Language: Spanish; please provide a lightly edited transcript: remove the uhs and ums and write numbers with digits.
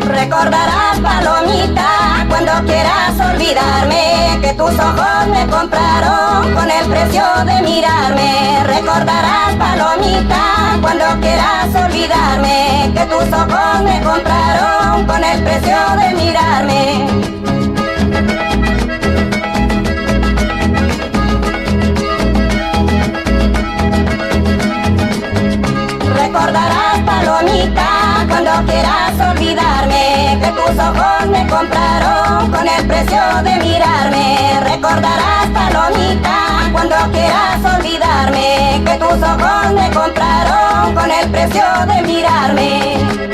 Recordarás, palomita, cuando quieras olvidarme, que tus ojos me compraron con el precio de mirarme. Recordarás, palomita, cuando quieras olvidarme, que tus ojos me compraron con el precio de mirarme. Recordarás, palomita, cuando quieras olvidarme, que tus ojos me compraron con el precio de mirarme. Recordarás, palomita, cuando quieras olvidarme, que tus ojos me compraron con el precio de mirarme.